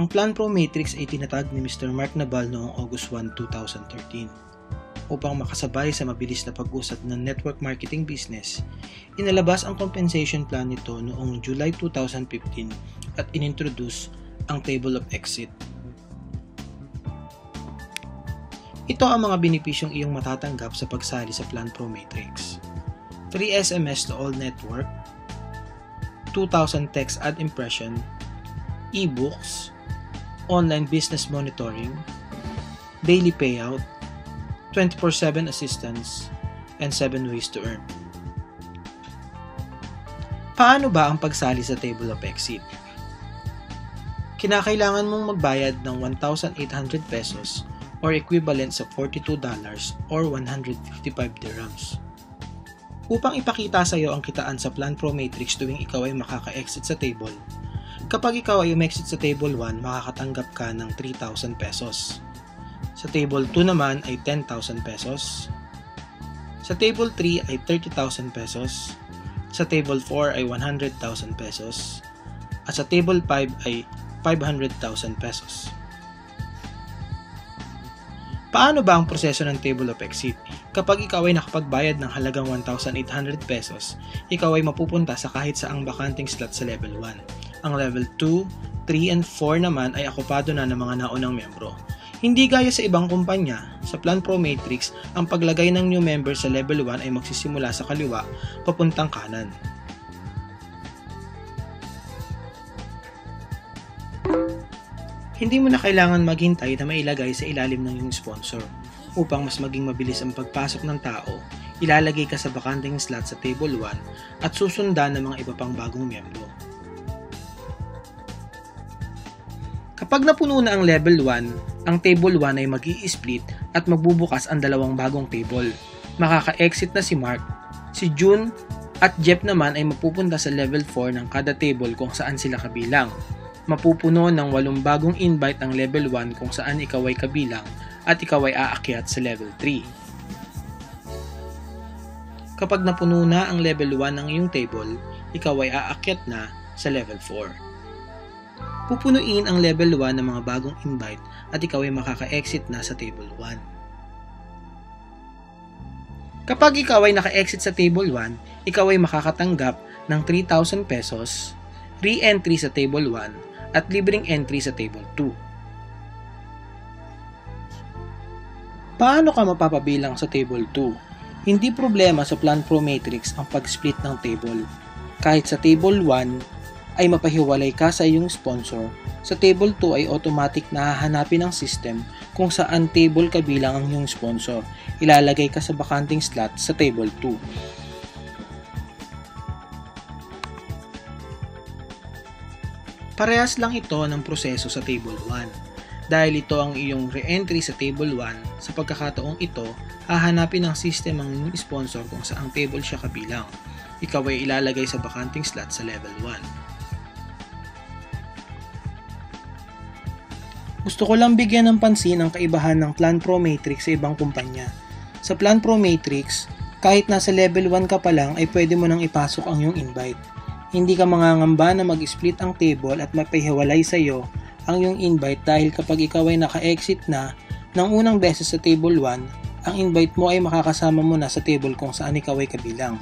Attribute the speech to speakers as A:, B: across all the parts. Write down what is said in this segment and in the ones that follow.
A: Ang Plan Pro Matrix ay tinatag ni Mr. Mark Nabal noong August 1, 2013. Upang makasabay sa mabilis na pag-usad ng network marketing business, inalabas ang compensation plan nito noong July 2015 at inintroduce ang Table of Exit. Ito ang mga benepisyong iyong matatanggap sa pagsali sa Plan Pro Matrix. Free SMS to all network, 2,000 text ad impression, e-books, online business monitoring, daily payout, 24/7 assistance, and 7 ways to earn. Paano ba ang pagsali sa Table of Exit? Kinakailangan mong magbayad ng 1,800 pesos or equivalent sa $42 or 155 dirhams. Upang ipakita sa iyo ang kitaan sa Plan Pro Matrix tuwing ikaw ay makaka-exit sa table, kapag ikaw ay umexit sa Table 1, makakatanggap ka ng 3,000 pesos. Sa Table 2 naman ay 10,000 pesos. Sa Table 3 ay 30,000 pesos. Sa Table 4 ay 100,000 pesos. At sa Table 5 ay 500,000 pesos. Paano ba ang proseso ng Table of Exit? Kapag ikaw ay nakapagbayad ng halagang 1,800 pesos, ikaw ay mapupunta sa kahit saang bakanting slot sa Level 1. Ang Level 2, 3, and 4 naman ay okupado na ng mga naunang membro. Hindi gaya sa ibang kumpanya, sa Plan Pro Matrix, ang paglagay ng new member sa Level 1 ay magsisimula sa kaliwa, papuntang kanan. Hindi mo na kailangan maghintay na mailagay sa ilalim ng iyong sponsor. Upang mas maging mabilis ang pagpasok ng tao, ilalagay ka sa bakanting slot sa Table 1 at susundan ng mga iba pang bagong miyembro. Kapag napuno na ang Level 1, ang Table 1 ay mag-i-split at magbubukas ang dalawang bagong table. Makaka-exit na si Mark, si June at Jeff naman ay mapupunta sa Level 4 ng kada table kung saan sila kabilang. Mapupuno ng 8 bagong invite ang Level 1 kung saan ikaw ay kabilang at ikaw ay aakyat sa Level 3. Kapag napuno na ang Level 1 ng iyong table, ikaw ay aakyat na sa Level 4. Pupunuin ang Level 1 ng mga bagong invite at ikaw ay makaka-exit na sa Table 1. Kapag ikaw ay naka-exit sa Table 1, ikaw ay makakatanggap ng 3,000 pesos, re-entry sa Table 1, at libreng entry sa Table 2. Paano ka mapapabilang sa Table 2? Hindi problema sa Plan Pro Matrix ang pag-split ng table. Kahit sa Table 1 ay mapahiwalay ka sa iyong sponsor, sa Table 2 ay automatic na hahanapin ng system kung saan table kabilang ang iyong sponsor. Ilalagay ka sa bakanting slot sa Table 2. Parehas lang ito ng proseso sa Table 1. Dahil ito ang iyong re-entry sa Table 1, sa pagkakataong ito, hahanapin ng system ang iyong sponsor kung saang table siya kabilang. Ikaw ay ilalagay sa bakanting slot sa Level 1. Gusto ko lang bigyan ng pansin ang kaibahan ng Plan Pro Matrix sa ibang kumpanya. Sa Plan Pro Matrix, kahit nasa Level 1 ka pa lang ay pwede mo nang ipasok ang iyong invite. Hindi ka mangangamba na mag-split ang table at mapahiwalay sa iyo ang iyong invite dahil kapag ikaw ay naka-exit na ng unang beses sa Table 1, ang invite mo ay makakasama mo na sa table kung saan ikaw ay kabilang.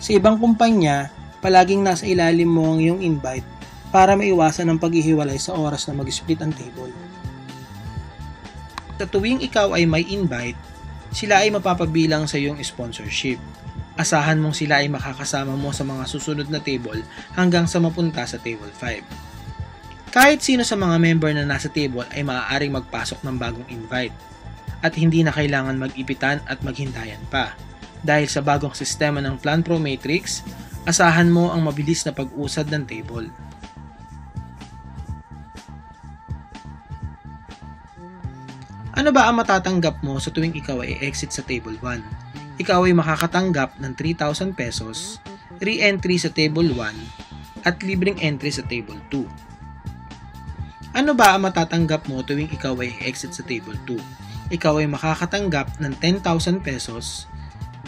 A: Sa ibang kumpanya, palaging nasa ilalim mo ang iyong invite para maiwasan ang paghihiwalay sa oras na mag-split ang table. Sa tuwing ikaw ay may invite, sila ay mapapabilang sa iyong sponsorship. Asahan mong sila ay makakasama mo sa mga susunod na table hanggang sa mapunta sa Table 5. Kahit sino sa mga member na nasa table ay maaaring magpasok ng bagong invite at hindi na kailangan mag-ipitan at maghintayan pa. Dahil sa bagong sistema ng Plan Pro Matrix, asahan mo ang mabilis na pag-usad ng table. Ano ba ang matatanggap mo sa tuwing ikaw ay exit sa Table 1? Ikaw ay makakatanggap ng 3,000 pesos, re-entry sa Table 1, at libreng entry sa Table 2. Ano ba ang matatanggap mo tuwing ikaw ay exit sa Table 2? Ikaw ay makakatanggap ng 10,000 pesos,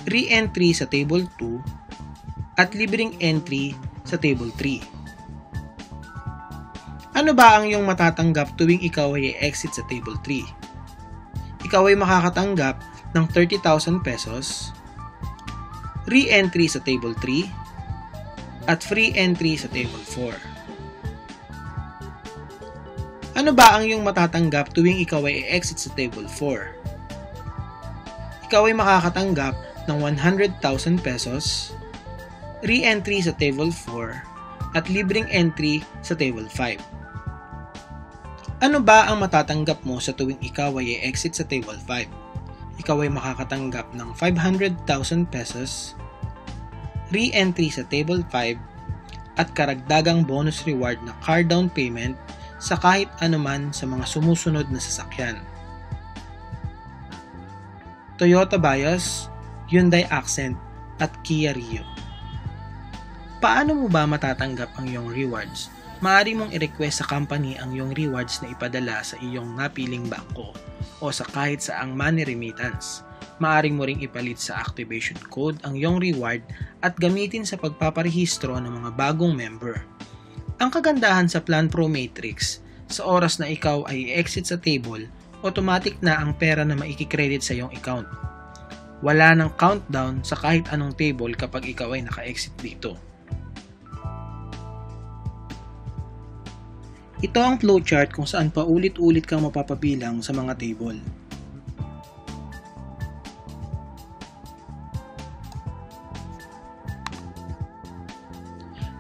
A: re-entry sa Table 2, at libreng entry sa Table 3. Ano ba ang iyong matatanggap tuwing ikaw ay exit sa Table 3? Ikaw ay makakatanggap ng 30,000 pesos, re-entry sa Table 3, at free entry sa Table 4. Ano ba ang iyong matatanggap tuwing ikaw ay exit sa Table 4? Ikaw ay makakatanggap ng 100,000 pesos, re-entry sa Table 4, at libreng entry sa Table 5. Ano ba ang matatanggap mo sa tuwing ikaw ay exit sa Table 5? Ikaw ay makakatanggap ng 500,000 pesos, re-entry sa Table 5, at karagdagang bonus reward na car down payment sa kahit anuman sa mga sumusunod na sasakyan. Toyota Vios, Hyundai Accent, at Kia Rio. Paano mo ba matatanggap ang iyong rewards? Maaari mong i-request sa company ang iyong rewards na ipadala sa iyong napiling bangko o sa kahit saang money remittance. Maaari mo ring ipalit sa activation code ang iyong reward at gamitin sa pagpaparehistro ng mga bagong member. Ang kagandahan sa Plan Pro Matrix, sa oras na ikaw ay exit sa table, automatic na ang pera na maikikredit sa iyong account. Wala nang countdown sa kahit anong table kapag ikaw ay naka-exit dito. Ito ang flowchart kung saan paulit-ulit kang mapapabilang sa mga table.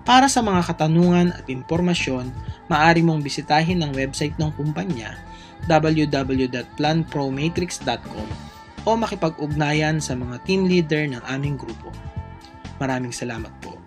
A: Para sa mga katanungan at impormasyon, maaari mong bisitahin ang website ng kumpanya www.planpromatrix.com o makipag-ugnayan sa mga team leader ng aming grupo. Maraming salamat po.